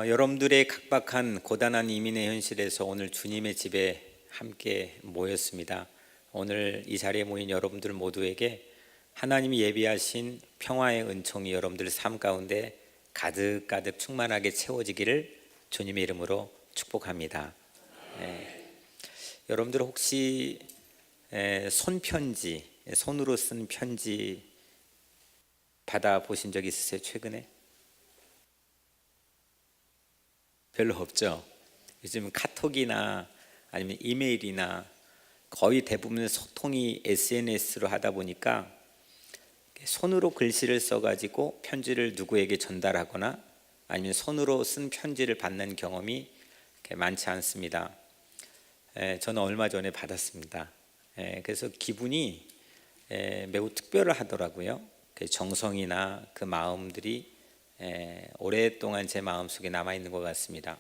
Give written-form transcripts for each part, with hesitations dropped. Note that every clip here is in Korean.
여러분들의 각박한 고단한 이민의 현실에서 오늘 주님의 집에 함께 모였습니다. 오늘 이 자리에 모인 여러분들 모두에게 하나님이 예비하신 평화의 은총이 여러분들 삶 가운데 가득가득 충만하게 채워지기를 주님의 이름으로 축복합니다. 여러분들 혹시 손편지, 손으로 쓴 편지 받아보신 적 있으세요? 최근에? 별로 없죠. 요즘 카톡이나 아니면 이메일이나 거의 대부분 소통이 SNS로 하다 보니까 손으로 글씨를 써가지고 편지를 누구에게 전달하거나 아니면 손으로 쓴 편지를 받는 경험이 많지 않습니다. 저는 얼마 전에 받았습니다. 그래서 기분이 매우 특별하더라고요. 그 정성이나 그 마음들이 오랫동안 제 마음속에 남아있는 것 같습니다.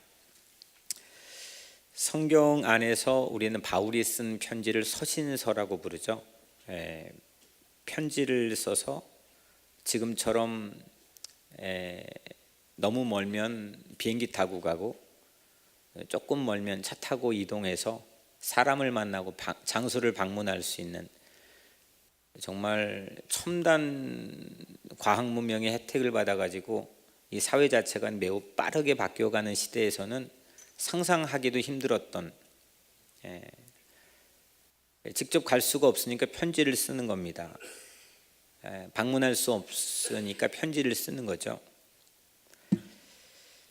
성경 안에서 우리는 바울이 쓴 편지를 서신서라고 부르죠. 편지를 써서 지금처럼 너무 멀면 비행기 타고 가고 조금 멀면 차 타고 이동해서 사람을 만나고 장소를 방문할 수 있는 정말 첨단 과학 문명의 혜택을 받아가지고 이 사회 자체가 매우 빠르게 바뀌어가는 시대에서는 상상하기도 힘들었던, 직접 갈 수가 없으니까 편지를 쓰는 겁니다. 방문할 수 없으니까 편지를 쓰는 거죠.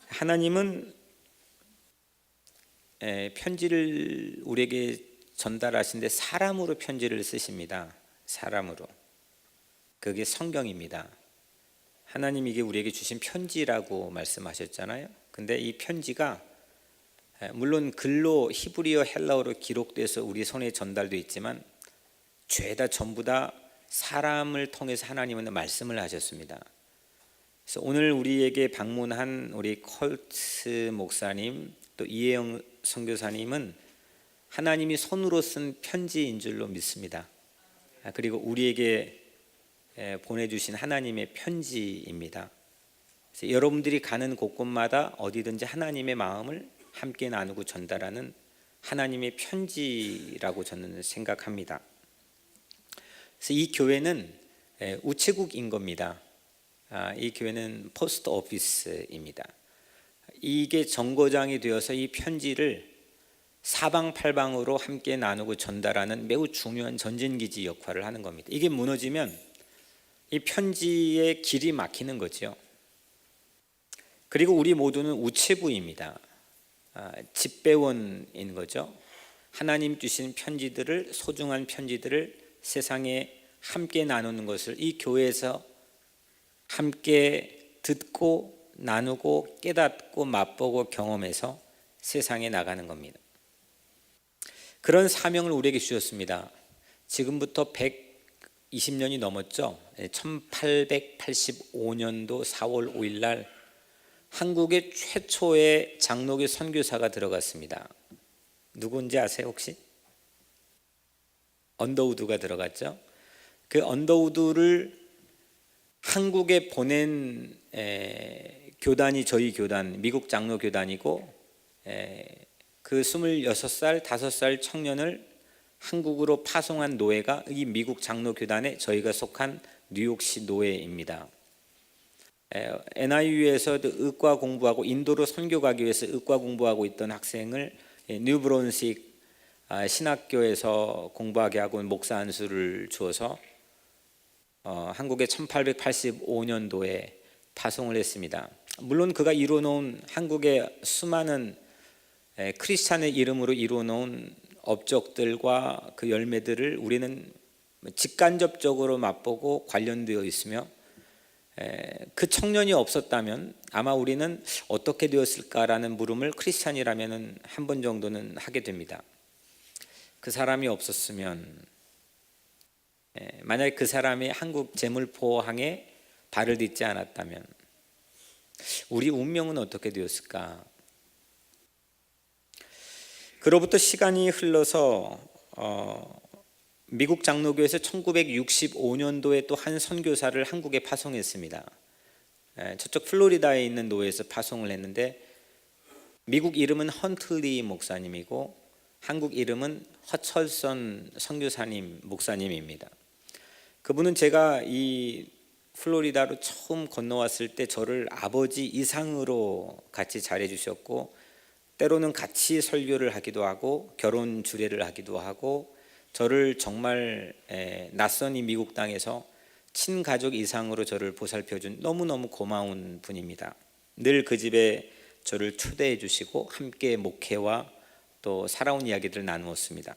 하나님은 편지를 우리에게 전달하시는데 사람으로 편지를 쓰십니다. 사람으로. 그게 성경입니다. 하나님이 이게 우리에게 주신 편지라고 말씀하셨잖아요. 근데 이 편지가 물론 글로 히브리어 헬라어로 기록돼서 우리 손에 전달돼 있지만 죄다 전부 다 사람을 통해서 하나님은 말씀을 하셨습니다. 그래서 오늘 우리에게 방문한 우리 컬트 목사님 또 이혜영 선교사님은 하나님이 손으로 쓴 편지인 줄로 믿습니다. 그리고 우리에게 보내주신 하나님의 편지입니다. 그래서 여러분들이 가는 곳곳마다 어디든지 하나님의 마음을 함께 나누고 전달하는 하나님의 편지라고 저는 생각합니다. 그래서 이 교회는 우체국인 겁니다. 이 교회는 포스트 오피스입니다. 이게 정거장이 되어서 이 편지를 사방팔방으로 함께 나누고 전달하는 매우 중요한 전진기지 역할을 하는 겁니다. 이게 무너지면 이 편지의 길이 막히는 거죠. 그리고 우리 모두는 우체부입니다. 집배원인 거죠. 하나님 주신 편지들을, 소중한 편지들을 세상에 함께 나누는 것을 이 교회에서 함께 듣고 나누고 깨닫고 맛보고 경험해서 세상에 나가는 겁니다. 그런 사명을 우리에게 주셨습니다. 지금부터 120년이 넘었죠. 1885년도 4월 5일 날 한국의 최초의 장로교 선교사가 들어갔습니다. 누군지 아세요 혹시? 언더우드가 들어갔죠. 그 언더우드를 한국에 보낸 교단이 저희 교단, 미국 장로교단이고 그 26살, 5살 청년을 한국으로 파송한 노예가 이 미국 장로교단에 저희가 속한 뉴욕시 노예입니다. NIU에서 의과 공부하고 인도로 선교 가기 위해서 의과 공부하고 있던 학생을 뉴브론식 신학교에서 공부하게 하고 목사 안수를 주어서 한국에 1885년도에 파송을 했습니다. 물론 그가 이루어놓은 한국의 수많은 크리스찬의 이름으로 이루어놓은 업적들과 그 열매들을 우리는 직간접적으로 맛보고 관련되어 있으며 그 청년이 없었다면 아마 우리는 어떻게 되었을까라는 물음을 크리스찬이라면 한 번 정도는 하게 됩니다. 그 사람이 없었으면, 만약에 그 사람이 한국 재물포항에 발을 딛지 않았다면 우리 운명은 어떻게 되었을까? 그로부터 시간이 흘러서 미국 장로교에서 1965년도에 또 한 선교사를 한국에 파송했습니다. 저쪽 플로리다에 있는 노예에서 파송을 했는데 미국 이름은 헌틀리 목사님이고 한국 이름은 허철선 선교사님 목사님입니다. 그분은 제가 이 플로리다로 처음 건너왔을 때 저를 아버지 이상으로 같이 잘해주셨고, 때로는 같이 설교를 하기도 하고 결혼 주례를 하기도 하고, 저를 정말 낯선 이 미국 땅에서 친가족 이상으로 저를 보살펴준 너무너무 고마운 분입니다. 늘 그 집에 저를 초대해 주시고 함께 목회와 또 살아온 이야기들을 나누었습니다.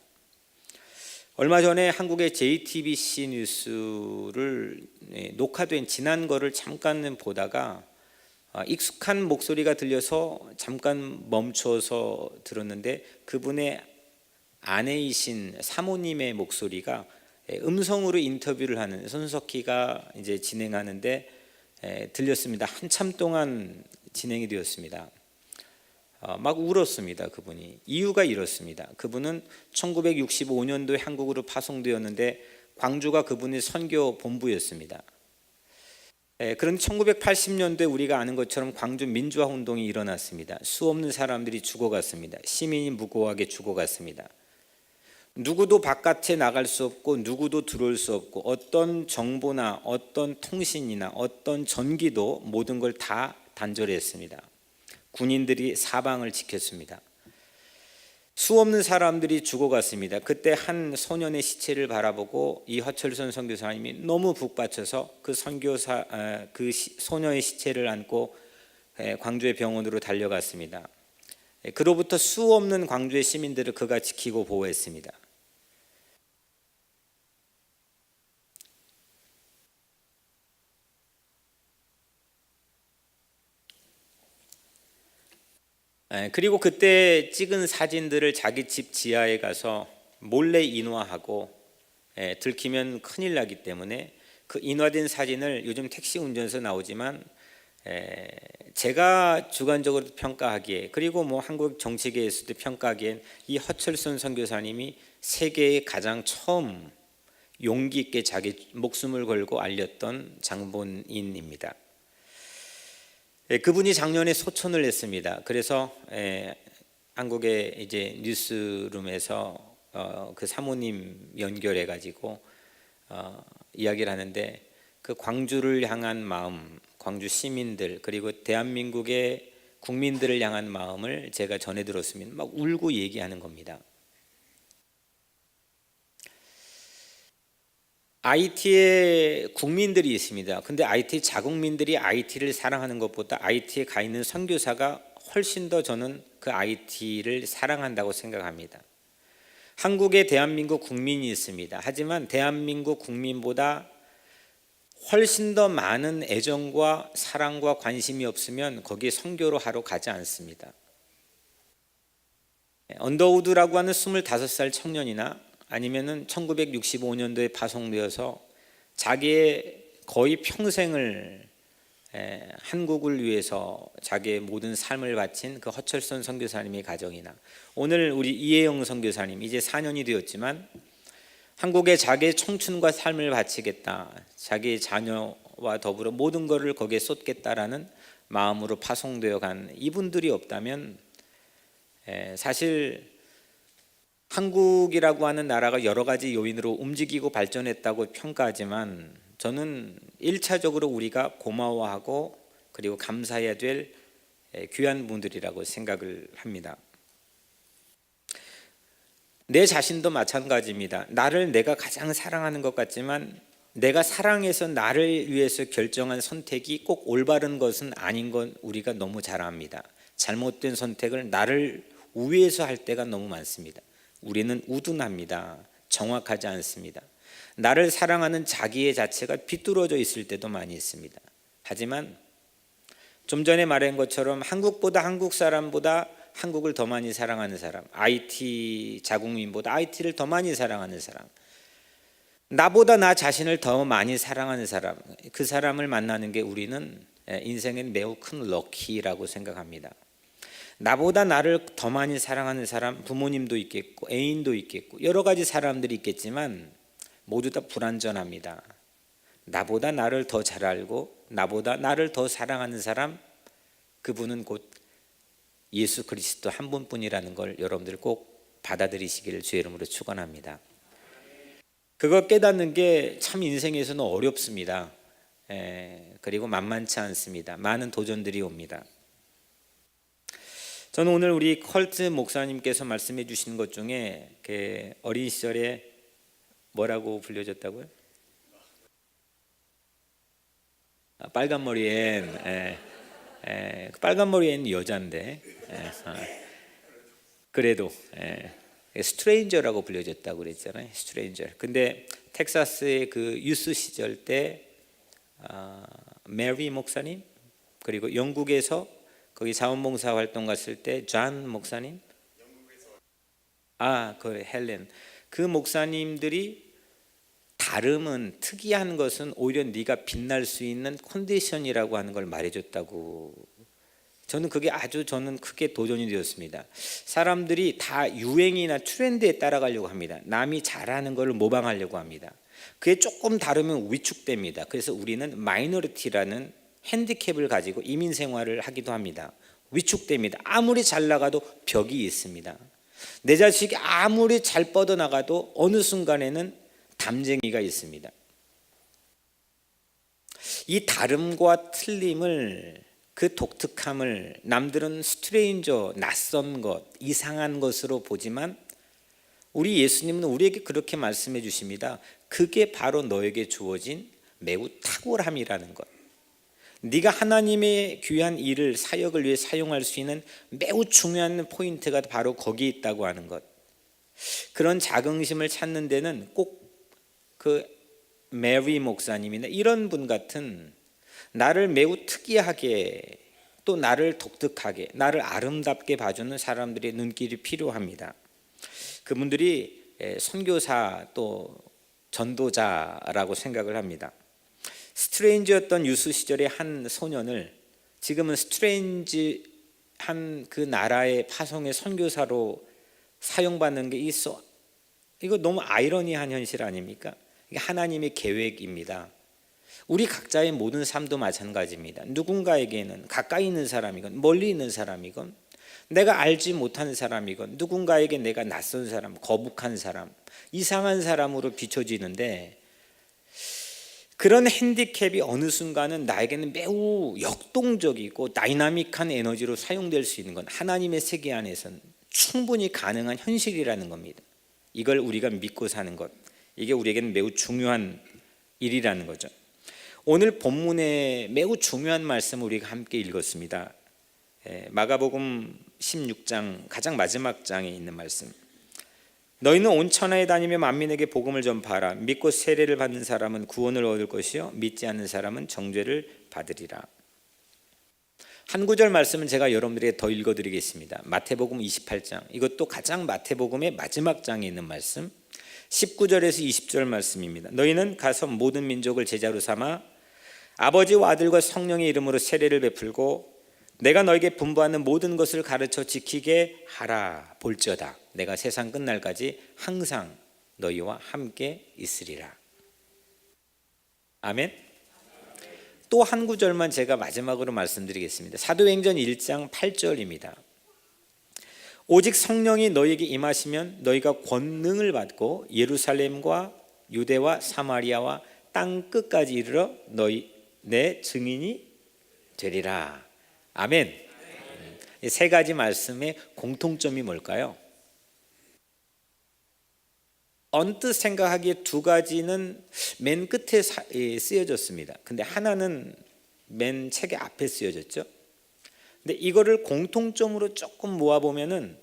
얼마 전에 한국의 JTBC 뉴스를 녹화된 지난 거를 잠깐 보다가 익숙한 목소리가 들려서 잠깐 멈춰서 들었는데, 그분의 아내이신 사모님의 목소리가 음성으로 인터뷰를 하는 손석희가 이제 진행하는데 들렸습니다. 한참 동안 진행이 되었습니다. 막 울었습니다. 그분이. 이유가 이렇습니다. 그분은 1965년도에 한국으로 파송되었는데 광주가 그분의 선교 본부였습니다. 그런데 1980년도에 우리가 아는 것처럼 광주 민주화 운동이 일어났습니다. 수없는 사람들이 죽어갔습니다. 시민이 무고하게 죽어갔습니다. 누구도 바깥에 나갈 수 없고 누구도 들어올 수 없고 어떤 정보나 어떤 통신이나 어떤 전기도 모든 걸 다 단절했습니다. 군인들이 사방을 지켰습니다. 수없는 사람들이 죽어갔습니다. 그때 한 소년의 시체를 바라보고 이 허철선 선교사님이 너무 북받쳐서 그 소녀의 시체를 안고 광주의 병원으로 달려갔습니다. 그로부터 수없는 광주의 시민들을 그가 지키고 보호했습니다. 그리고 그때 찍은 사진들을 자기 집 지하에 가서 몰래 인화하고, 들키면 큰일 나기 때문에 그 인화된 사진을 요즘 택시 운전에서 나오지만 제가 주관적으로 평가하기에, 그리고 뭐 한국 정치계에서도 평가하기엔 이 허철선 선교사님이 세계에 가장 처음 용기 있게 자기 목숨을 걸고 알렸던 장본인입니다. 그분이 작년에 소천을 했습니다. 그래서 한국의 이제 뉴스룸에서 그 사모님 연결해 가지고 이야기를 하는데, 그 광주를 향한 마음, 광주 시민들 그리고 대한민국의 국민들을 향한 마음을 제가 전해 들었으면 막 울고 얘기하는 겁니다. IT에 국민들이 있습니다. 근데 IT 자국민들이 IT를 사랑하는 것보다 IT에 가 있는 선교사가 훨씬 더 저는 그 IT를 사랑한다고 생각합니다. 한국에 대한민국 국민이 있습니다. 하지만 대한민국 국민보다 훨씬 더 많은 애정과 사랑과 관심이 없으면 거기에 선교로 하러 가지 않습니다. 언더우드라고 하는 25살 청년이나 아니면은 1965년도에 파송되어서 자기의 거의 평생을 한국을 위해서 자기의 모든 삶을 바친 그 허철선 선교사님의 가정이나, 오늘 우리 이혜영 선교사님 이제 4년이 되었지만 한국에 자기의 청춘과 삶을 바치겠다, 자기의 자녀와 더불어 모든 것을 거기에 쏟겠다라는 마음으로 파송되어 간 이분들이 없다면, 사실 한국이라고 하는 나라가 여러 가지 요인으로 움직이고 발전했다고 평가하지만 저는 1차적으로 우리가 고마워하고 그리고 감사해야 될 귀한 분들이라고 생각을 합니다. 내 자신도 마찬가지입니다. 나를 내가 가장 사랑하는 것 같지만 내가 사랑해서 나를 위해서 결정한 선택이 꼭 올바른 것은 아닌 건 우리가 너무 잘 압니다. 잘못된 선택을 나를 위해서 할 때가 너무 많습니다. 우리는 우둔합니다. 정확하지 않습니다. 나를 사랑하는 자기의 자체가 비뚤어져 있을 때도 많이 있습니다. 하지만 좀 전에 말한 것처럼 한국보다 한국 사람보다 한국을 더 많이 사랑하는 사람, IT 자국민보다 IT를 더 많이 사랑하는 사람, 나보다 나 자신을 더 많이 사랑하는 사람, 그 사람을 만나는 게 우리는 인생엔 매우 큰 럭키라고 생각합니다. 나보다 나를 더 많이 사랑하는 사람, 부모님도 있겠고 애인도 있겠고 여러 가지 사람들이 있겠지만 모두 다 불완전합니다. 나보다 나를 더 잘 알고 나보다 나를 더 사랑하는 사람, 그분은 곧 예수 그리스도 한 분뿐이라는 걸 여러분들 꼭 받아들이시기를 주의 이름으로 축원합니다. 그거 깨닫는 게 참 인생에서는 어렵습니다. 그리고 만만치 않습니다. 많은 도전들이 옵니다. 저는 오늘 우리 컬트 목사님께서 말씀해 주신 것 중에 어린 시절에 뭐라고 불려졌다고요? 빨간 머리엔 빨간 머리엔 여잔데 그래도 스트레인저라고 불려졌다고 그랬잖아요. 스트레인저. 근데 텍사스의 그 유스 시절 때 메리 목사님, 그리고 영국에서 거기 자원봉사 활동 갔을 때 존 목사님, 그 헬렌, 그 목사님들이 다름은, 특이한 것은 오히려 네가 빛날 수 있는 컨디션이라고 하는 걸 말해줬다고. 저는 그게 저는 크게 도전이 되었습니다. 사람들이 다 유행이나 트렌드에 따라가려고 합니다. 남이 잘하는 걸 모방하려고 합니다. 그게 조금 다르면 위축됩니다. 그래서 우리는 마이너리티라는 핸디캡을 가지고 이민 생활을 하기도 합니다. 위축됩니다. 아무리 잘 나가도 벽이 있습니다. 내 자식이 아무리 잘 뻗어나가도 어느 순간에는 담쟁이가 있습니다. 이 다름과 틀림을, 그 독특함을 남들은 스트레인저, 낯선 것, 이상한 것으로 보지만 우리 예수님은 우리에게 그렇게 말씀해 주십니다. 그게 바로 너에게 주어진 매우 탁월함이라는 것. 네가 하나님의 귀한 일을, 사역을 위해 사용할 수 있는 매우 중요한 포인트가 바로 거기에 있다고 하는 것. 그런 자긍심을 찾는 데는 꼭 그 메리 목사님이나 이런 분 같은 나를 매우 특이하게, 또 나를 독특하게, 나를 아름답게 봐주는 사람들의 눈길이 필요합니다. 그분들이 선교사 또 전도자라고 생각을 합니다. 스트레인지였던 유수 시절의 한 소년을 지금은 스트레인지한 그 나라의 파송의 선교사로 사용받는 게 이거 너무 아이러니한 현실 아닙니까? 이게 하나님의 계획입니다. 우리 각자의 모든 삶도 마찬가지입니다. 누군가에게는 가까이 있는 사람이건 멀리 있는 사람이건 내가 알지 못하는 사람이건 누군가에게 내가 낯선 사람, 거북한 사람, 이상한 사람으로 비춰지는데, 그런 핸디캡이 어느 순간은 나에게는 매우 역동적이고 다이나믹한 에너지로 사용될 수 있는 건 하나님의 세계 안에서는 충분히 가능한 현실이라는 겁니다. 이걸 우리가 믿고 사는 것, 이게 우리에게는 매우 중요한 일이라는 거죠. 오늘 본문에 매우 중요한 말씀을 우리가 함께 읽었습니다. 마가복음 16장 가장 마지막 장에 있는 말씀. 너희는 온 천하에 다니며 만민에게 복음을 전파하라. 믿고 세례를 받는 사람은 구원을 얻을 것이요 믿지 않는 사람은 정죄를 받으리라. 한 구절 말씀은 제가 여러분들에게 더 읽어드리겠습니다. 마태복음 28장, 이것도 가장 마태복음의 마지막 장에 있는 말씀, 19절에서 20절 말씀입니다. 너희는 가서 모든 민족을 제자로 삼아 아버지와 아들과 성령의 이름으로 세례를 베풀고 내가 너에게 분부하는 모든 것을 가르쳐 지키게 하라. 볼지어다 내가 세상 끝날까지 항상 너희와 함께 있으리라. 아멘. 또 한 구절만 제가 마지막으로 말씀드리겠습니다. 사도행전 1장 8절입니다. 오직 성령이 너희에게 임하시면 너희가 권능을 받고 예루살렘과 유대와 사마리아와 땅 끝까지 이르러 너희 내 증인이 되리라. 아멘. 이 세 가지 말씀의 공통점이 뭘까요? 언뜻 생각하기에 두 가지는 맨 끝에 쓰여졌습니다. 근데 하나는 맨 책의 앞에 쓰여졌죠. 근데 이거를 공통점으로 조금 모아보면은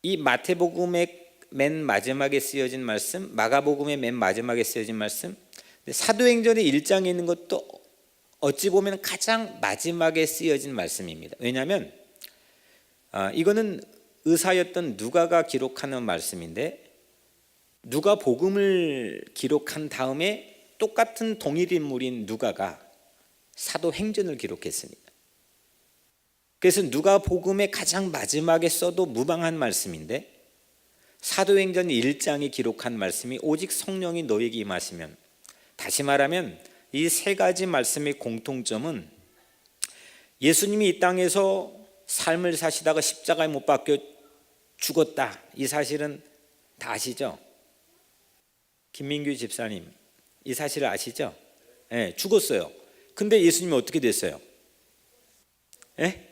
이 마태복음의 맨 마지막에 쓰여진 말씀, 마가복음의 맨 마지막에 쓰여진 말씀, 사도행전의 1장에 있는 것도 어찌 보면 가장 마지막에 쓰여진 말씀입니다. 왜냐하면 이거는 의사였던 누가가 기록하는 말씀인데, 누가복음을 기록한 다음에 똑같은 동일 인물인 누가가 사도행전을 기록했습니다. 그래서 누가복음의 가장 마지막에 써도 무방한 말씀인데, 사도행전 1장이 기록한 말씀이 오직 성령이 너에게 임하시면, 다시 말하면 이 세 가지 말씀의 공통점은 예수님이 이 땅에서 삶을 사시다가 십자가에 못 박혀 죽었다. 이 사실은 다 아시죠? 김민규 집사님, 이 사실을 아시죠? 네, 죽었어요. 근데 예수님이 어떻게 됐어요? 네?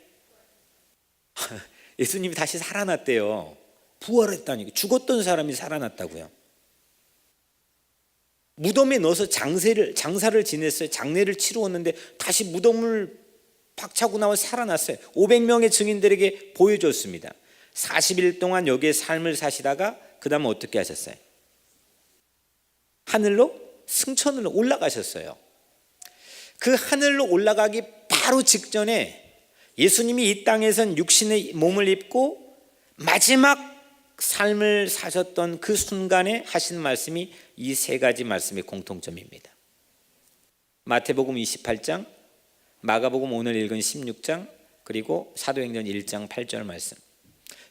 예수님이 다시 살아났대요. 부활했다니까. 죽었던 사람이 살아났다고요. 무덤에 넣어서 장사를 지냈어요. 장례를 치루었는데 다시 무덤을 박차고 나와 살아났어요. 500명의 증인들에게 보여줬습니다. 40일 동안 여기에 삶을 사시다가 그 다음에 어떻게 하셨어요? 하늘로 승천으로 올라가셨어요. 그 하늘로 올라가기 바로 직전에 예수님이 이 땅에선 육신의 몸을 입고 마지막 삶을 사셨던 그 순간에 하신 말씀이 이 세 가지 말씀의 공통점입니다. 마태복음 28장, 마가복음 오늘 읽은 16장, 그리고 사도행전 1장 8절 말씀,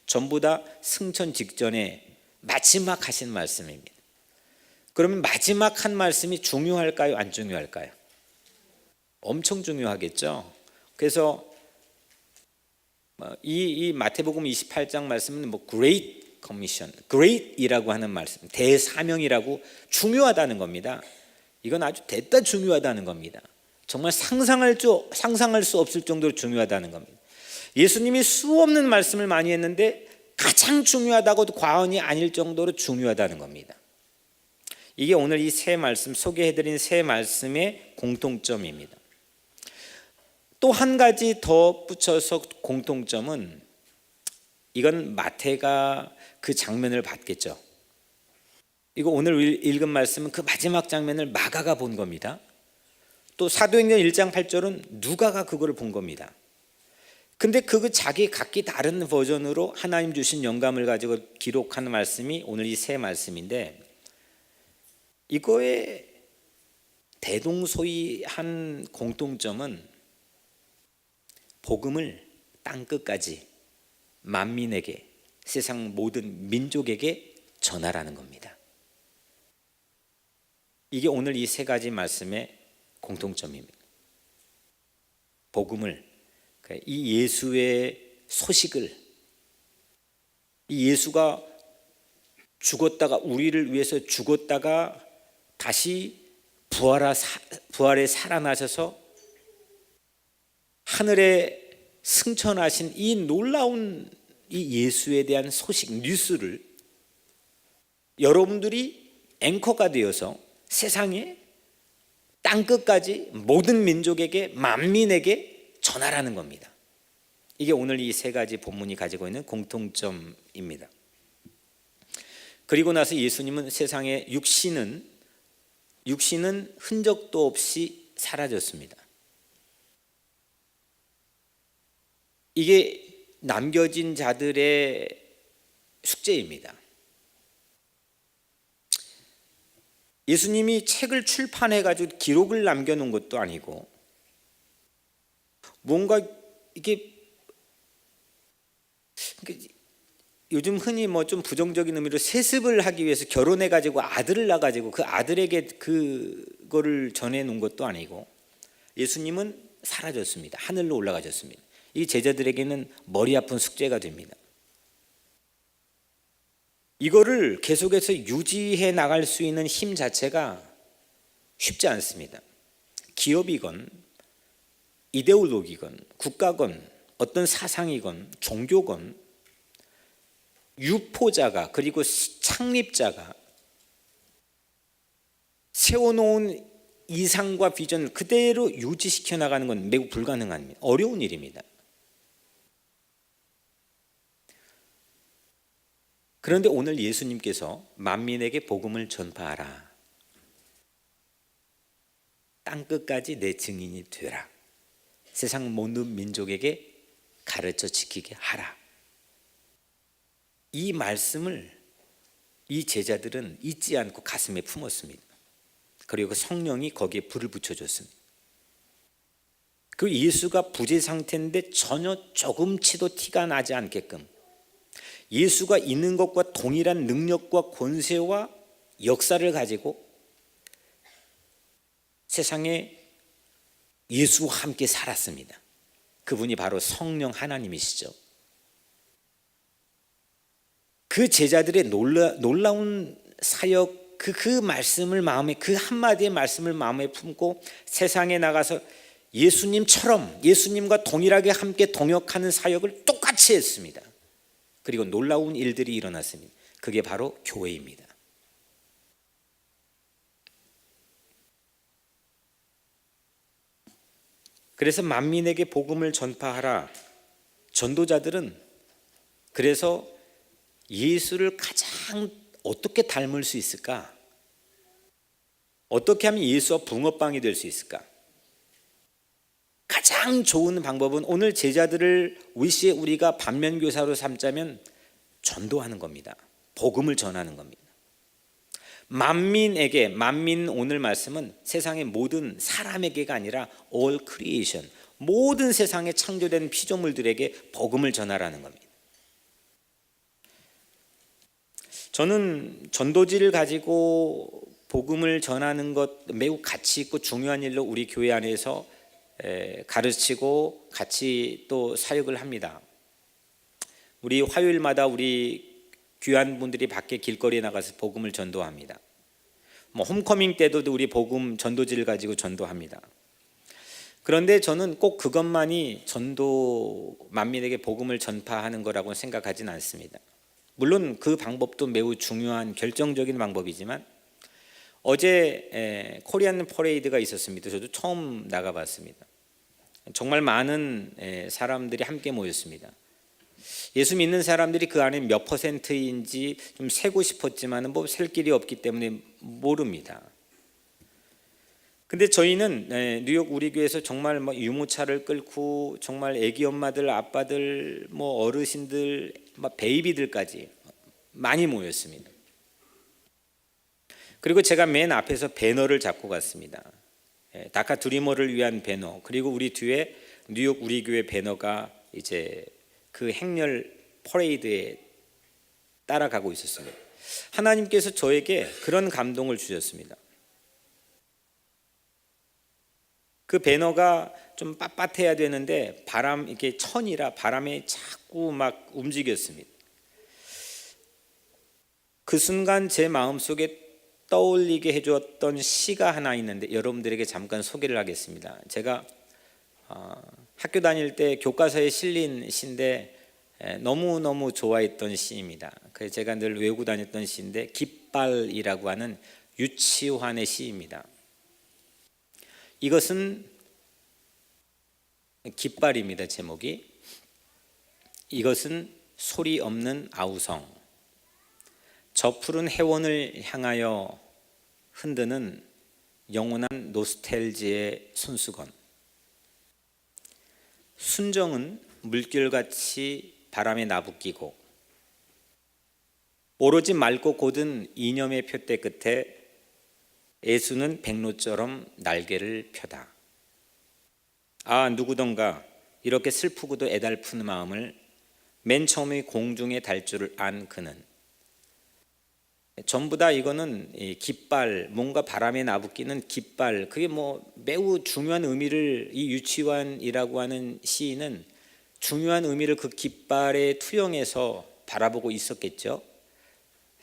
전부 다 승천 직전에 마지막 하신 말씀입니다. 그러면 마지막 한 말씀이 중요할까요? 안 중요할까요? 엄청 중요하겠죠. 그래서 이 마태복음 28장 말씀은 Great Commission, Great이라고 하는 말씀, 대사명이라고 중요하다는 겁니다. 이건 아주 대단 중요하다는 겁니다. 정말 상상할 수 없을 정도로 중요하다는 겁니다. 예수님이 수없는 말씀을 많이 했는데 가장 중요하다고도 과언이 아닐 정도로 중요하다는 겁니다. 이게 오늘 이 세 말씀, 소개해드린 세 말씀의 공통점입니다. 또 한 가지 더 붙여서 공통점은, 이건 마태가 그 장면을 봤겠죠. 이거 오늘 읽은 말씀은 그 마지막 장면을 마가가 본 겁니다. 또 사도행전 1장 8절은 누가가 그거를 본 겁니다. 근데 그 자기 각기 다른 버전으로 하나님 주신 영감을 가지고 기록한 말씀이 오늘 이 세 말씀인데, 이거의 대동소이한 공통점은 복음을 땅끝까지 만민에게, 세상 모든 민족에게 전하라는 겁니다. 이게 오늘 이 세 가지 말씀의 공통점입니다. 복음을, 이 예수의 소식을, 이 예수가 죽었다가, 우리를 위해서 죽었다가 다시 부활에 살아나셔서 하늘에 승천하신 이 놀라운 이 예수에 대한 소식, 뉴스를 여러분들이 앵커가 되어서 세상에 땅끝까지 모든 민족에게, 만민에게 전하라는 겁니다. 이게 오늘 이 세 가지 본문이 가지고 있는 공통점입니다. 그리고 나서 예수님은 세상에 육신은 흔적도 없이 사라졌습니다. 이게 남겨진 자들의 숙제입니다. 예수님이 책을 출판해가지고 기록을 남겨놓은 것도 아니고, 뭔가 이게 요즘 흔히 좀 부정적인 의미로 세습을 하기 위해서 결혼해가지고 아들을 낳아가지고 그 아들에게 그거를 전해놓은 것도 아니고, 예수님은 사라졌습니다. 하늘로 올라가셨습니다. 이 제자들에게는 머리 아픈 숙제가 됩니다. 이거를 계속해서 유지해 나갈 수 있는 힘 자체가 쉽지 않습니다. 기업이건 이데올로기건 국가건 어떤 사상이건 종교건 유포자가, 그리고 창립자가 세워놓은 이상과 비전을 그대로 유지시켜 나가는 건 매우 불가능합니다. 어려운 일입니다. 그런데 오늘 예수님께서 만민에게 복음을 전파하라, 땅끝까지 내 증인이 되라, 세상 모든 민족에게 가르쳐 지키게 하라, 이 말씀을 이 제자들은 잊지 않고 가슴에 품었습니다. 그리고 성령이 거기에 불을 붙여줬습니다. 그 예수가 부재 상태인데 전혀 조금치도 티가 나지 않게끔, 예수가 있는 것과 동일한 능력과 권세와 역사를 가지고 세상에 예수와 함께 살았습니다. 그분이 바로 성령 하나님이시죠. 그 제자들의 놀라운 사역, 그 말씀을 마음에, 그 한마디의 말씀을 마음에 품고 세상에 나가서 예수님과 동일하게 함께 동역하는 사역을 똑같이 했습니다. 그리고 놀라운 일들이 일어났습니다. 그게 바로 교회입니다. 그래서 만민에게 복음을 전파하라. 전도자들은 그래서 예수를 가장 어떻게 닮을 수 있을까? 어떻게 하면 예수와 붕어빵이 될 수 있을까? 가장 좋은 방법은 오늘 제자들을 위시에 우리가 반면교사로 삼자면 전도하는 겁니다. 복음을 전하는 겁니다. 만민 오늘 말씀은 세상의 모든 사람에게가 아니라 all creation, 모든 세상에 창조된 피조물들에게 복음을 전하라는 겁니다. 저는 전도지를 가지고 복음을 전하는 것 매우 가치 있고 중요한 일로 우리 교회 안에서 가르치고 같이 또 사역을 합니다. 우리 화요일마다 우리 귀한 분들이 밖에 길거리에 나가서 복음을 전도합니다. 홈커밍 때도 우리 복음 전도지를 가지고 전도합니다. 그런데 저는 꼭 그것만이 전도 만민에게 복음을 전파하는 거라고 생각하지는 않습니다. 물론 그 방법도 매우 중요한 결정적인 방법이지만 어제 코리안 퍼레이드가 있었습니다. 저도 처음 나가봤습니다. 정말 많은 사람들이 함께 모였습니다. 예수 믿는 사람들이 그 안에 몇 퍼센트인지 좀 세고 싶었지만 셀 길이 없기 때문에 모릅니다. 근데 저희는 뉴욕 우리 교회에서 정말 유모차를 끌고 정말 애기 엄마들, 아빠들, 어르신들, 베이비들까지 많이 모였습니다. 그리고 제가 맨 앞에서 배너를 잡고 갔습니다. 다카 드리머를 위한 배너, 그리고 우리 뒤에 뉴욕 우리 교회 배너가 이제 그 행렬 퍼레이드에 따라가고 있었습니다. 하나님께서 저에게 그런 감동을 주셨습니다. 그 배너가 좀 빳빳해야 되는데 이게 천이라 바람에 자꾸 막 움직였습니다. 그 순간 제 마음속에 떠올리게 해주었던 시가 하나 있는데 여러분들에게 잠깐 소개를 하겠습니다. 제가 학교 다닐 때 교과서에 실린 시인데 너무너무 좋아했던 시입니다. 그래서 제가 늘 외우고 다녔던 시인데 깃발이라고 하는 유치환의 시입니다. 이것은 깃발입니다. 제목이. 이것은 소리 없는 아우성, 저 푸른 해원을 향하여 흔드는 영원한 노스텔지의 손수건. 순정은 물결같이 바람에 나부끼고 오로지 맑고 곧은 이념의 표대 끝에 애수는 백로처럼 날개를 펴다. 누구던가 이렇게 슬프고도 애달픈 마음을 맨 처음에 공중에 달 줄을 안 그는. 전부 다 이거는 깃발, 뭔가 바람에 나부끼는 깃발, 그게 매우 중요한 의미를 이 유치환이라고 하는 시인은 중요한 의미를 그 깃발에 투영해서 바라보고 있었겠죠.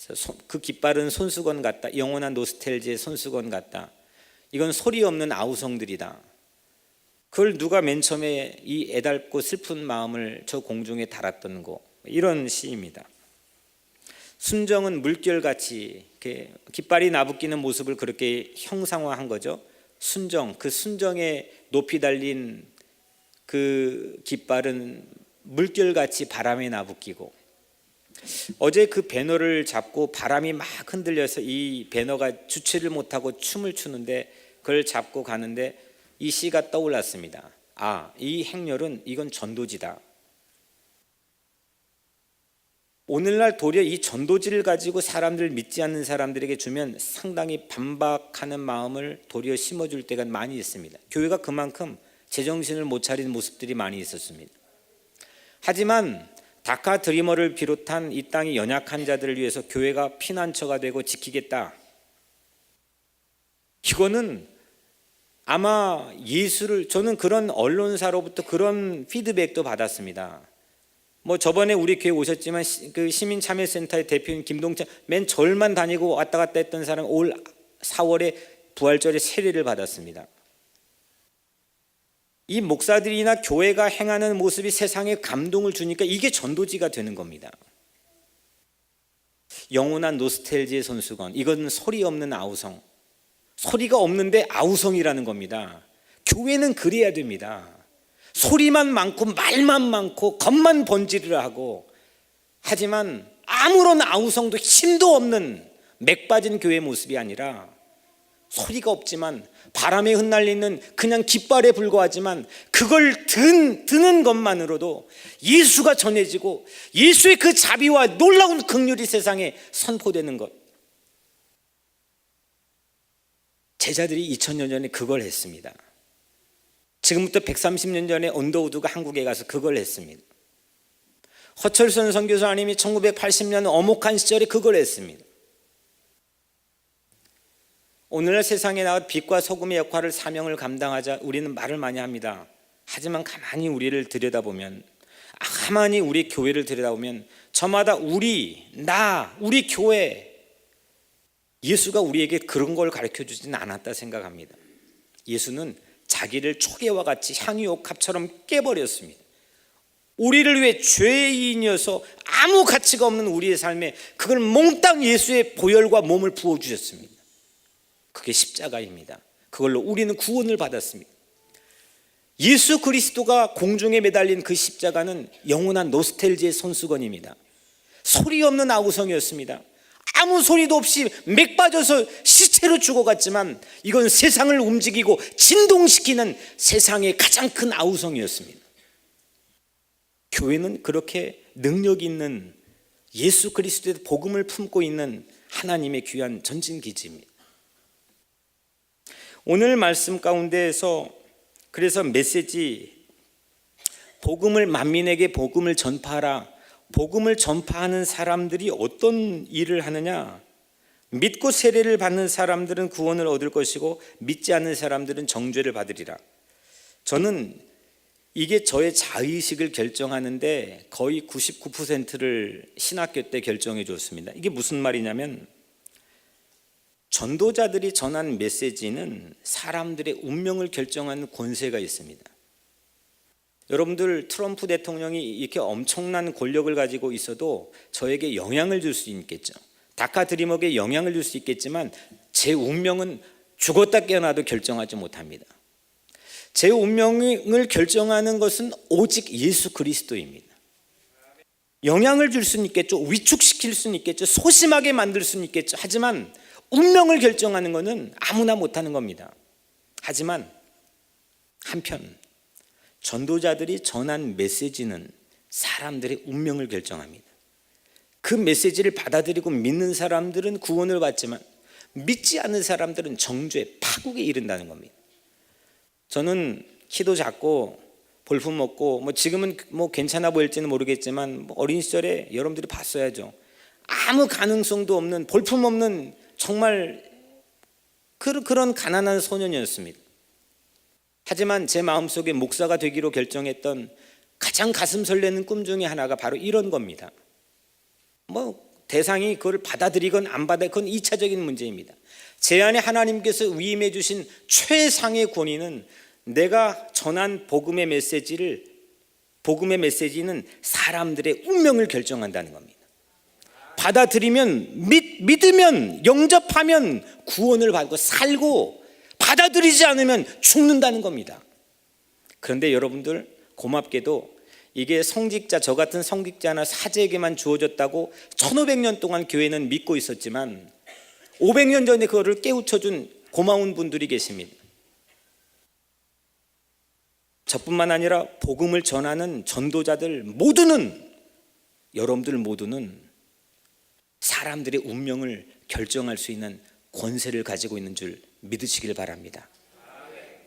그래서 그 깃발은 손수건 같다. 영원한 노스텔지의 손수건 같다. 이건 소리 없는 아우성들이다. 그걸 누가 맨 처음에 이 애달고 슬픈 마음을 저 공중에 달았던 거, 이런 시입니다. 순정은 물결같이 깃발이 나부끼는 모습을 그렇게 형상화한 거죠. 순정, 그 순정에 높이 달린 그 깃발은 물결같이 바람에 나부끼고, 어제 그 배너를 잡고 바람이 막 흔들려서 이 배너가 주체를 못하고 춤을 추는데 그걸 잡고 가는데 이 시가 떠올랐습니다. 이 행렬은 이건 전도지다. 오늘날 도리어 이 전도지를 가지고 사람들 믿지 않는 사람들에게 주면 상당히 반박하는 마음을 도리어 심어줄 때가 많이 있습니다. 교회가 그만큼 제정신을 못 차린 모습들이 많이 있었습니다. 하지만 다카 드리머를 비롯한 이 땅의 연약한 자들을 위해서 교회가 피난처가 되고 지키겠다. 이거는 아마 예수를, 저는 그런 언론사로부터 그런 피드백도 받았습니다. 뭐 저번에 우리 교회 오셨지만 그 시민참여센터의 대표인 김동찬, 맨 절만 다니고 왔다 갔다 했던 사람 올 4월에 부활절에 세례를 받았습니다. 이 목사들이나 교회가 행하는 모습이 세상에 감동을 주니까 이게 전도지가 되는 겁니다. 영원한 노스텔지의 손수건, 이건 소리 없는 아우성, 소리가 없는데 아우성이라는 겁니다. 교회는 그래야 됩니다. 소리만 많고 말만 많고 겉만 번지르르 하고, 하지만 아무런 아우성도 힘도 없는 맥 빠진 교회 모습이 아니라, 소리가 없지만 바람에 흩날리는 그냥 깃발에 불과하지만 그걸 드는 것만으로도 예수가 전해지고 예수의 그 자비와 놀라운 긍휼이 세상에 선포되는 것. 제자들이 2000년 전에 그걸 했습니다. 지금부터 130년 전에 언더우드가 한국에 가서 그걸 했습니다. 허철선 선교사님이 1980년 어목한 시절에 그걸 했습니다. 오늘날 세상에 나와 빛과 소금의 역할을, 사명을 감당하자 우리는 말을 많이 합니다. 하지만 가만히 우리를 들여다보면, 가만히 우리 교회를 들여다보면 저마다 우리 교회, 예수가 우리에게 그런 걸 가르쳐주지는 않았다 생각합니다. 예수는 자기를 초계와 같이 향유옥합처럼 깨버렸습니다. 우리를 위해 죄인이어서 아무 가치가 없는 우리의 삶에 그걸 몽땅 예수의 보혈과 몸을 부어주셨습니다. 그게 십자가입니다. 그걸로 우리는 구원을 받았습니다. 예수 그리스도가 공중에 매달린 그 십자가는 영원한 노스텔지의 손수건입니다. 소리 없는 아우성이었습니다. 아무 소리도 없이 맥 빠져서 시체로 죽어갔지만 이건 세상을 움직이고 진동시키는 세상의 가장 큰 아우성이었습니다. 교회는 그렇게 능력 있는 예수 그리스도의 복음을 품고 있는 하나님의 귀한 전진기지입니다. 오늘 말씀 가운데에서 그래서 메시지, 복음을, 만민에게 복음을 전파하라. 복음을 전파하는 사람들이 어떤 일을 하느냐? 믿고 세례를 받는 사람들은 구원을 얻을 것이고 믿지 않는 사람들은 정죄를 받으리라. 저는 이게 저의 자의식을 결정하는데 거의 99%를 신학교 때 결정해 줬습니다. 이게 무슨 말이냐면, 전도자들이 전한 메시지는 사람들의 운명을 결정하는 권세가 있습니다. 여러분들, 트럼프 대통령이 이렇게 엄청난 권력을 가지고 있어도 저에게 영향을 줄 수 있겠죠. 다카 드리머에게 영향을 줄 수 있겠지만 제 운명은 죽었다 깨어나도 결정하지 못합니다. 제 운명을 결정하는 것은 오직 예수 그리스도입니다. 영향을 줄 수는 있겠죠. 위축시킬 수는 있겠죠. 소심하게 만들 수는 있겠죠. 하지만 운명을 결정하는 것은 아무나 못하는 겁니다. 하지만 한편 전도자들이 전한 메시지는 사람들의 운명을 결정합니다. 그 메시지를 받아들이고 믿는 사람들은 구원을 받지만 믿지 않는 사람들은 정죄, 파국에 이른다는 겁니다. 저는 키도 작고 볼품 없고 지금은 괜찮아 보일지는 모르겠지만 어린 시절에 여러분들이 봤어야죠. 아무 가능성도 없는, 볼품 없는 정말 그런 가난한 소년이었습니다. 하지만 제 마음속에 목사가 되기로 결정했던 가장 가슴 설레는 꿈 중에 하나가 바로 이런 겁니다. 대상이 그걸 받아들이건 안 받아, 그건 2차적인 문제입니다. 제 안에 하나님께서 위임해 주신 최상의 권위는 내가 전한 복음의 메시지는 사람들의 운명을 결정한다는 겁니다. 받아들이면, 믿으면, 영접하면 구원을 받고 살고, 받아들이지 않으면 죽는다는 겁니다. 그런데 여러분들, 고맙게도 이게 성직자, 저 같은 성직자나 사제에게만 주어졌다고 1500년 동안 교회는 믿고 있었지만 500년 전에 그거를 깨우쳐준 고마운 분들이 계십니다. 저뿐만 아니라 복음을 전하는 전도자들 모두는, 여러분들 모두는 사람들의 운명을 결정할 수 있는 권세를 가지고 있는 줄 믿으시길 바랍니다.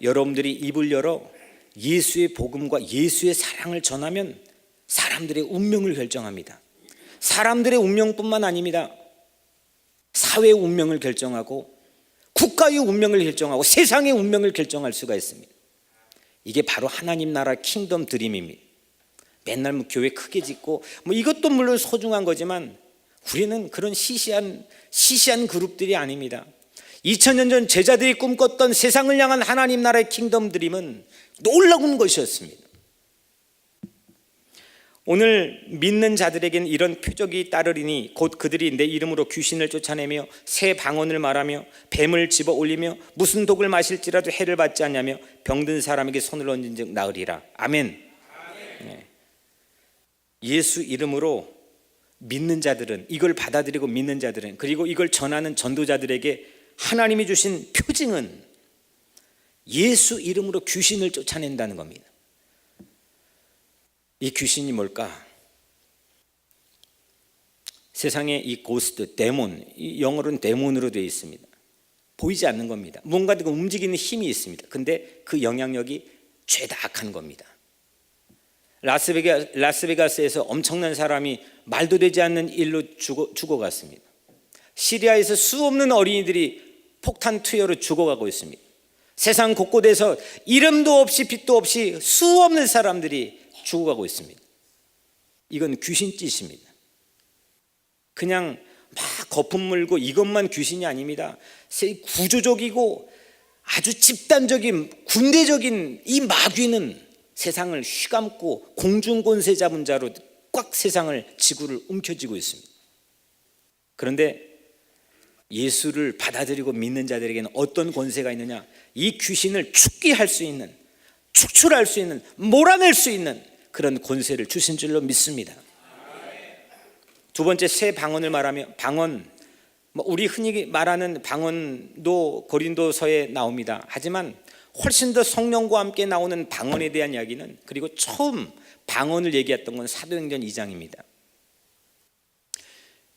여러분들이 입을 열어 예수의 복음과 예수의 사랑을 전하면 사람들의 운명을 결정합니다. 사람들의 운명뿐만 아닙니다. 사회의 운명을 결정하고 국가의 운명을 결정하고 세상의 운명을 결정할 수가 있습니다. 이게 바로 하나님 나라 킹덤 드림입니다. 맨날 뭐 교회 크게 짓고 뭐 이것도 물론 소중한 거지만 우리는 그런 시시한 그룹들이 아닙니다. 2000년 전 제자들이 꿈꿨던 세상을 향한 하나님 나라의 킹덤 드림은 놀라운 것이었습니다. 오늘 믿는 자들에게는 이런 표적이 따르리니 곧 그들이 내 이름으로 귀신을 쫓아내며 새 방언을 말하며 뱀을 집어 올리며 무슨 독을 마실지라도 해를 받지 않냐며 병든 사람에게 손을 얹은 즉 나으리라. 아멘. 네. 예수 이름으로 믿는 자들은, 이걸 받아들이고 믿는 자들은, 그리고 이걸 전하는 전도자들에게 하나님이 주신 표징은 예수 이름으로 귀신을 쫓아낸다는 겁니다. 이 귀신이 뭘까? 세상에 이 고스트, 데몬, 이 영어로는 데몬으로 되어 있습니다. 보이지 않는 겁니다. 뭔가 움직이는 힘이 있습니다. 근데 그 영향력이 죄다 악한 겁니다. 라스베가스에서 엄청난 사람이 말도 되지 않는 일로 죽어갔습니다. 시리아에서 수없는 어린이들이 폭탄 투여로 죽어가고 있습니다. 세상 곳곳에서 이름도 없이 빛도 없이 수없는 사람들이 죽어가고 있습니다. 이건 귀신짓입니다. 그냥 막 거품 물고 이것만 귀신이 아닙니다. 구조적이고 아주 집단적인 군대적인 이 마귀는 세상을 휘감고 공중권세 잡은 자로 꽉 세상을, 지구를 움켜쥐고 있습니다. 그런데 예수를 받아들이고 믿는 자들에게는 어떤 권세가 있느냐? 이 귀신을 축기할 수 있는, 축출할 수 있는, 몰아낼 수 있는 그런 권세를 주신 줄로 믿습니다. 두 번째, 새 방언을 말하며, 방언, 우리 흔히 말하는 방언도 고린도서에 나옵니다. 하지만 훨씬 더 성령과 함께 나오는 방언에 대한 이야기는, 그리고 처음 방언을 얘기했던 건 사도행전 2장입니다.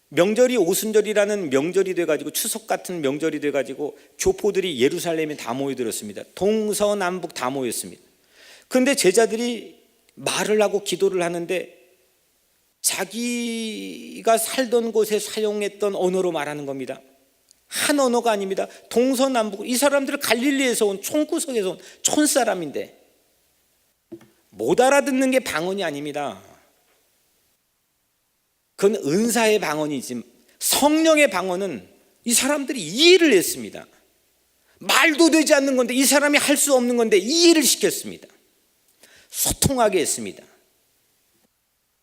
명절이 오순절이라는 명절이 돼가지고, 추석 같은 명절이 돼가지고 교포들이 예루살렘에 다 모여들었습니다. 동서남북 다 모였습니다. 그런데 제자들이 말을 하고 기도를 하는데 자기가 살던 곳에 사용했던 언어로 말하는 겁니다. 한 언어가 아닙니다. 동서남북, 이 사람들은 갈릴리에서 온, 총구석에서 온 촌사람인데 못 알아듣는 게 방언이 아닙니다. 그건 은사의 방언이지, 성령의 방언은 이 사람들이 이해를 했습니다. 말도 되지 않는 건데, 이 사람이 할 수 없는 건데 이해를 시켰습니다. 소통하게 했습니다.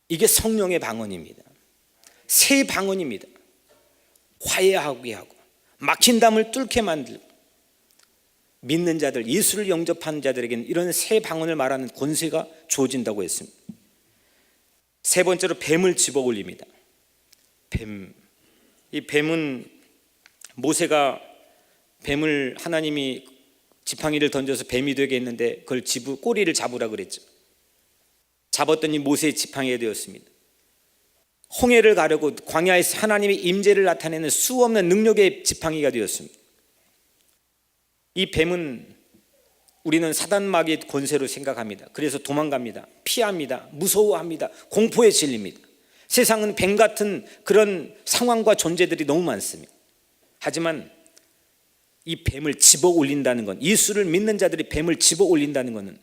이게 성령의 방언입니다. 새 방언입니다. 화해하게 하고 막힌 담을 뚫게 만들고, 믿는 자들, 예수를 영접하는 자들에게는 이런 새 방언을 말하는 권세가 주어진다고 했습니다. 세 번째로 뱀을 집어 올립니다. 뱀. 이 뱀은 모세가 뱀을, 하나님이 지팡이를 던져서 뱀이 되게 했는데 그걸 꼬리를 잡으라 그랬죠. 잡았더니 모세의 지팡이가 되었습니다. 홍해를 가르고 광야에서 하나님의 임재를 나타내는 수없는 능력의 지팡이가 되었습니다. 이 뱀은 우리는 사단마귀의 권세로 생각합니다. 그래서 도망갑니다. 피합니다. 무서워합니다. 공포에 질립니다. 세상은 뱀 같은 그런 상황과 존재들이 너무 많습니다. 하지만 이 뱀을 집어 올린다는 건, 예수를 믿는 자들이 뱀을 집어 올린다는 것은,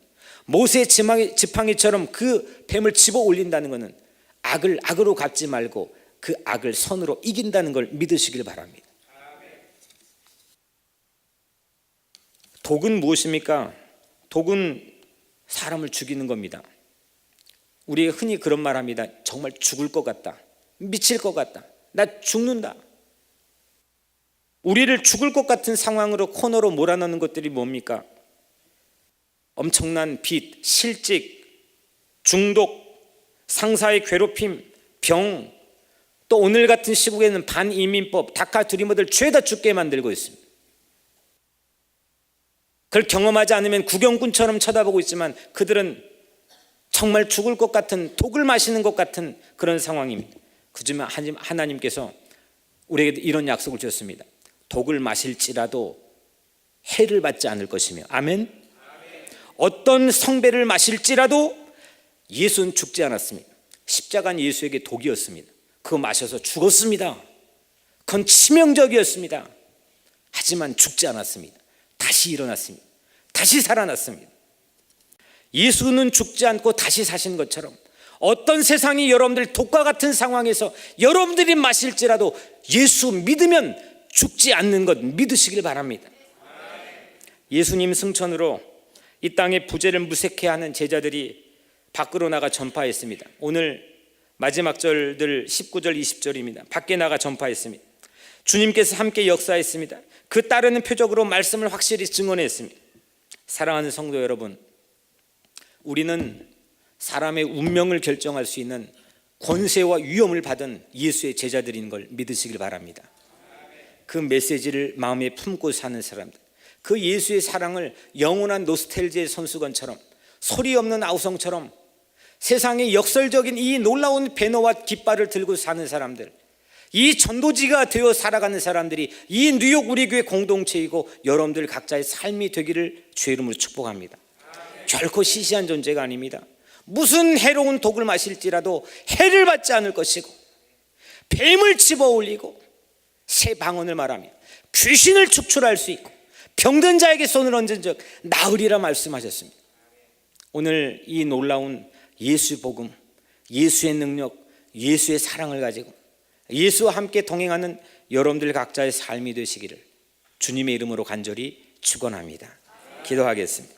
모세의 지팡이처럼 그 뱀을 집어 올린다는 것은 악을 악으로 갚지 말고 그 악을 선으로 이긴다는 걸 믿으시길 바랍니다. 독은 무엇입니까? 독은 사람을 죽이는 겁니다. 우리 흔히 그런 말 합니다. 정말 죽을 것 같다, 미칠 것 같다, 나 죽는다. 우리를 죽을 것 같은 상황으로 코너로 몰아넣는 것들이 뭡니까? 엄청난 빚, 실직, 중독, 상사의 괴롭힘, 병, 또 오늘 같은 시국에는 반이민법, 다카 드리머들 죄다 죽게 만들고 있습니다. 그걸 경험하지 않으면 구경꾼처럼 쳐다보고 있지만 그들은 정말 죽을 것 같은, 독을 마시는 것 같은 그런 상황입니다. 그지만 하나님께서 우리에게 이런 약속을 주셨습니다. 독을 마실지라도 해를 받지 않을 것이며, 아멘. 어떤 성배를 마실지라도 예수는 죽지 않았습니다. 십자가는 예수에게 독이었습니다. 그거 마셔서 죽었습니다. 그건 치명적이었습니다. 하지만 죽지 않았습니다. 다시 일어났습니다. 다시 살아났습니다. 예수는 죽지 않고 다시 사신 것처럼 어떤 세상이 여러분들 독과 같은 상황에서 여러분들이 마실지라도 예수 믿으면 죽지 않는 것 믿으시길 바랍니다. 예수님 승천으로 이 땅의 부재를 무색해하는 제자들이 밖으로 나가 전파했습니다. 오늘 마지막 절들 19절 20절입니다. 밖에 나가 전파했습니다. 주님께서 함께 역사했습니다. 그 따르는 표적으로 말씀을 확실히 증언했습니다. 사랑하는 성도 여러분, 우리는 사람의 운명을 결정할 수 있는 권세와 위엄을 받은 예수의 제자들인 걸 믿으시길 바랍니다. 그 메시지를 마음에 품고 사는 사람들, 그 예수의 사랑을 영원한 노스텔지의 손수건처럼, 소리 없는 아우성처럼 세상의 역설적인 이 놀라운 배너와 깃발을 들고 사는 사람들, 이 전도지가 되어 살아가는 사람들이 이 뉴욕 우리 교회 공동체이고 여러분들 각자의 삶이 되기를 주의 이름으로 축복합니다. 결코 시시한 존재가 아닙니다. 무슨 해로운 독을 마실지라도 해를 받지 않을 것이고, 뱀을 집어올리고 새 방언을 말하며 귀신을 축출할 수 있고, 병든 자에게 손을 얹은 적 나으리라 말씀하셨습니다. 오늘 이 놀라운 예수 복음, 예수의 능력, 예수의 사랑을 가지고 예수와 함께 동행하는 여러분들 각자의 삶이 되시기를 주님의 이름으로 간절히 축원합니다. 기도하겠습니다.